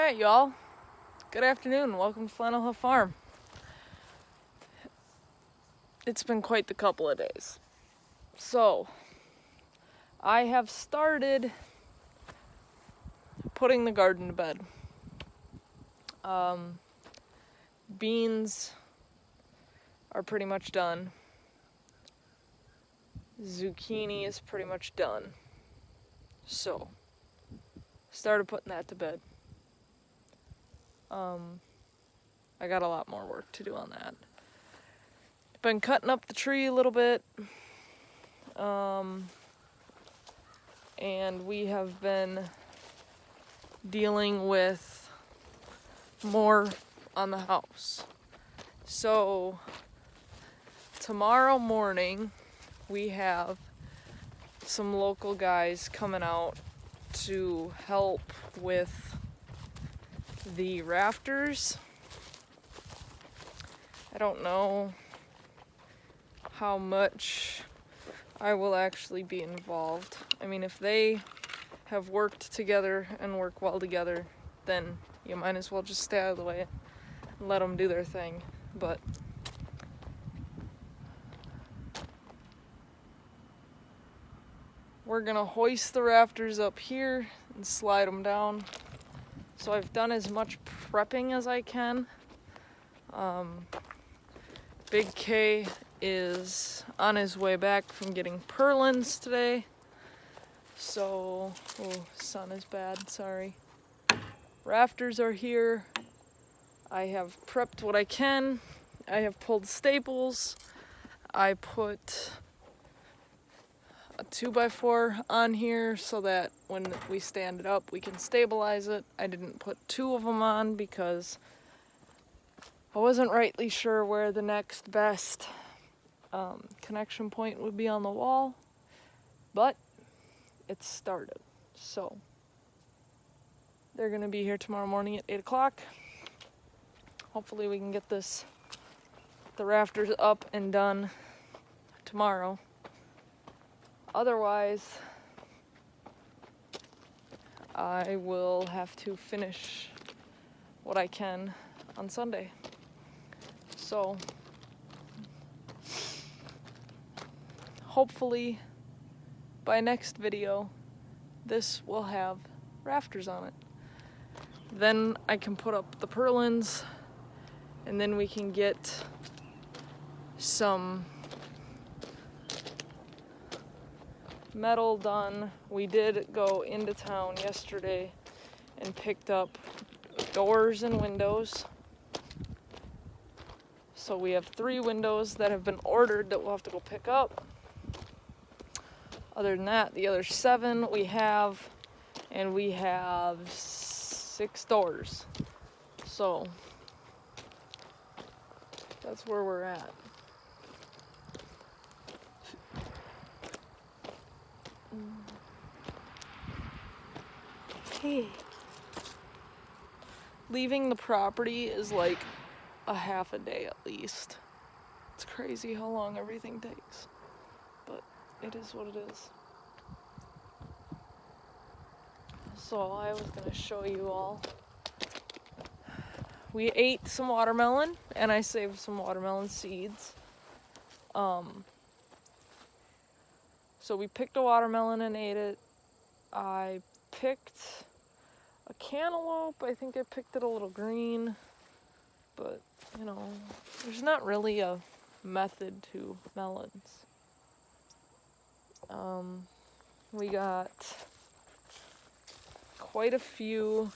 Alright, y'all. Good afternoon. Welcome to Flannel Hill Farm. It's been quite the couple of days. So, I have started putting the garden to bed. Beans are pretty much done. Zucchini is pretty much done. So, started putting that to bed. I got a lot more work to do on that. Been cutting up the tree a little bit. And we have been dealing with more on the house. So, tomorrow morning, we have some local guys coming out to help with the rafters. I don't know how much I will actually be involved. I mean, if they have worked together and work well together, then you might as well just stay out of the way and let them do their thing. But we're gonna hoist the rafters up here and slide them down. So I've done as much prepping as I can. Big K is on his way back from getting purlins today. So, sun is bad, sorry. Rafters are here. I have prepped what I can. I have pulled staples. I put a 2x4 on here so that when we stand it up, we can stabilize it. I didn't put two of them on because I wasn't rightly sure where the next best connection point would be on the wall, but it's started. So they're gonna be here tomorrow morning at 8 o'clock. Hopefully we can get the rafters up and done tomorrow. Otherwise, I will have to finish what I can on Sunday. So, hopefully, by next video, this will have rafters on it. Then I can put up the purlins, and then we can get some metal done. We did go into town yesterday and picked up doors and windows. So we have 3 windows that have been ordered that we'll have to go pick up. Other than that, the other 7 we have, and we have 6 doors. So that's where we're at. Okay. Leaving the property is like a half a day at least. It's crazy how long everything takes, but it is what it is. So I was gonna show you all. We ate some watermelon, and I saved some watermelon seeds. So we picked a watermelon and ate it. I picked a cantaloupe. I think I picked it a little green, but you know, there's not really a method to melons. We got quite a few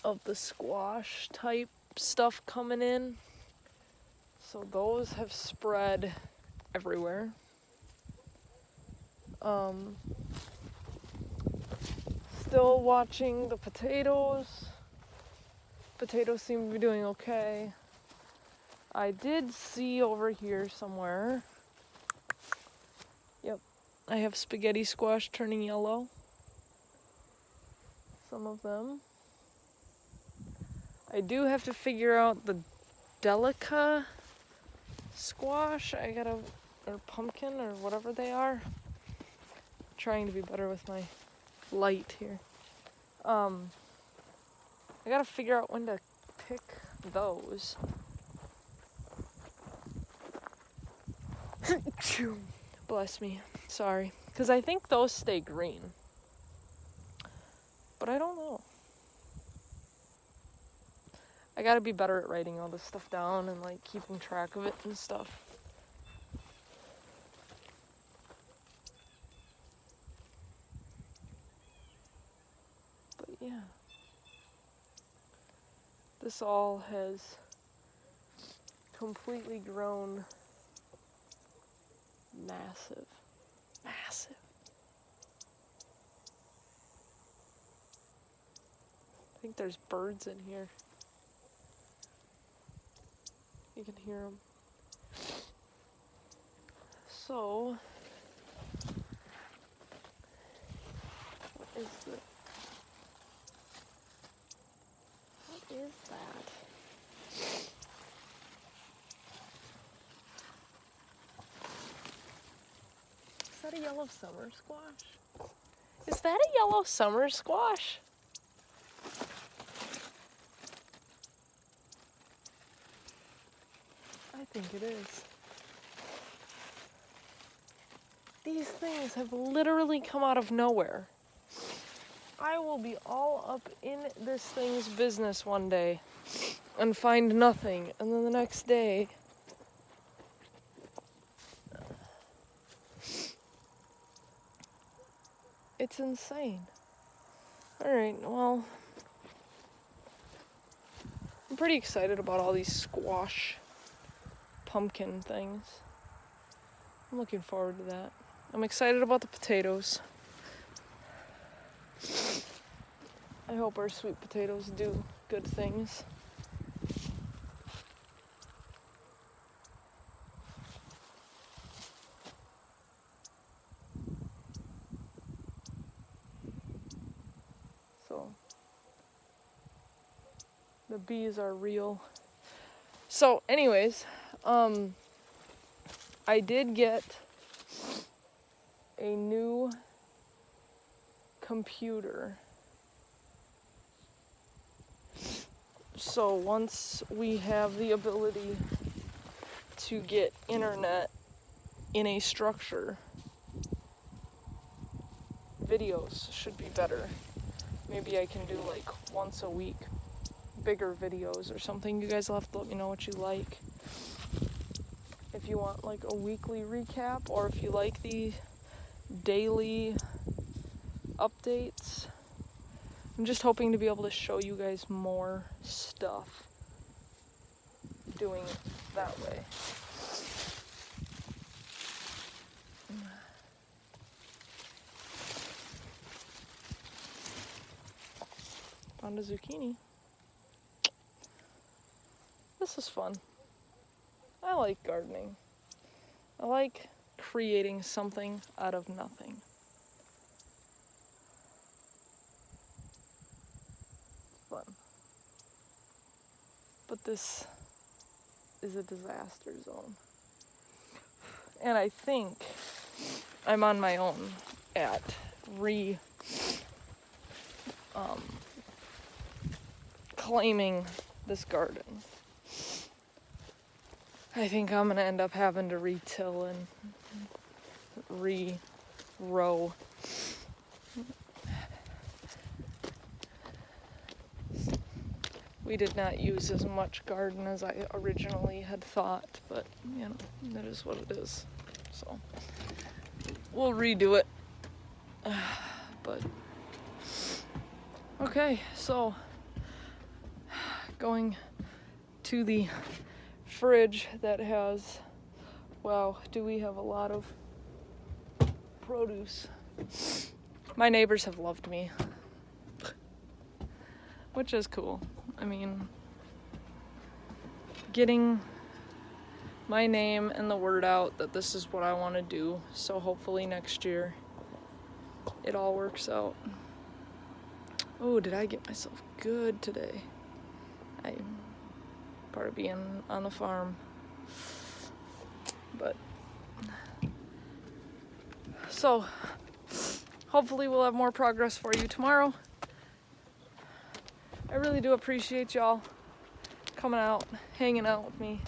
of the squash type stuff coming in, so those have spread everywhere. Still watching the potatoes. Potatoes seem to be doing okay. I did see over here somewhere. Yep, I have spaghetti squash turning yellow. Some of them. I do have to figure out the delica squash. Or pumpkin, or whatever they are. Trying to be better with my light here. I gotta figure out when to pick those. Bless me. Sorry. Because I think those stay green. But I don't know. I gotta be better at writing all this stuff down and like keeping track of it and stuff. But yeah. This all has completely grown massive. Massive. I think there's birds in here. You can hear them. So, what is this? What is that? Is that a yellow summer squash? Is that a yellow summer squash? I think it is. These things have literally come out of nowhere. I will be all up in this thing's business one day and find nothing, and then the next day it's insane. Alright, well, I'm pretty excited about all these squash pumpkin things. I'm looking forward to that. I'm excited about the potatoes. I hope our sweet potatoes do good things. So, the bees are real. So, anyways, I did get a new computer. So once we have the ability to get internet in a structure, videos should be better. Maybe I can do like once a week bigger videos or something. You guys will have to let me know what you like. If you want like a weekly recap, or if you like the daily updates. I'm just hoping to be able to show you guys more stuff doing it that way. Found a zucchini. This is fun. I like gardening. I like creating something out of nothing. Fun. But this is a disaster zone. And I think I'm on my own at claiming this garden. I think I'm gonna end up having to re-till and re-row. We did not use as much garden as I originally had thought, but you know, that is what it is. So we'll redo it. But okay, so going to the fridge that has, wow, do we have a lot of produce. My neighbors have loved me, which is cool. I mean, getting my name and the word out that this is what I want to do, so hopefully next year it all works out. Oh, did I get myself good today? I'm part of being on the farm. But so hopefully we'll have more progress for you tomorrow. I really do appreciate y'all coming out, hanging out with me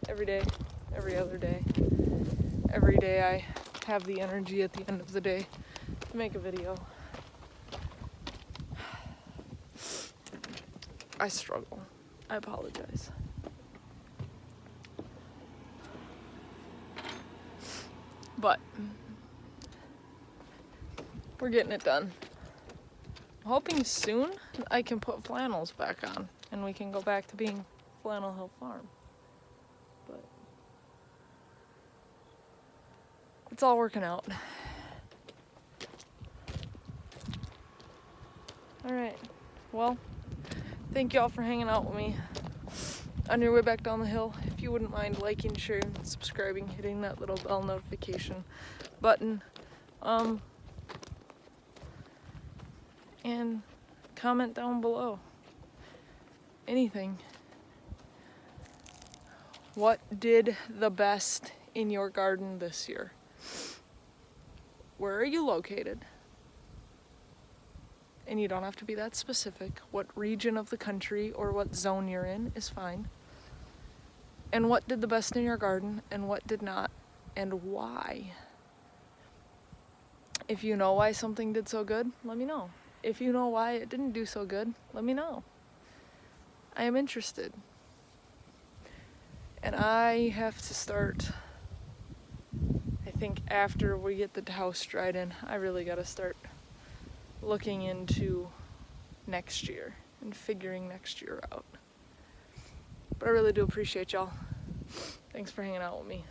every day, every other day. Every day I have the energy at the end of the day to make a video. I struggle. I apologize. But we're getting it done. I'm hoping soon I can put flannels back on and we can go back to being Flannel Hill Farm. But it's all working out. Alright, well, thank y'all for hanging out with me on your way back down the hill. If you wouldn't mind liking, sharing, subscribing, hitting that little bell notification button, and comment down below. Anything. What did the best in your garden this year? Where are you located? And you don't have to be that specific. What region of the country or what zone you're in is fine. And what did the best in your garden and what did not, and why? If you know why something did so good, let me know. If you know why it didn't do so good, let me know. I am interested. And I have to start, I think after we get the house dried in, I really gotta start looking into next year and figuring next year out. But I really do appreciate y'all. Thanks for hanging out with me.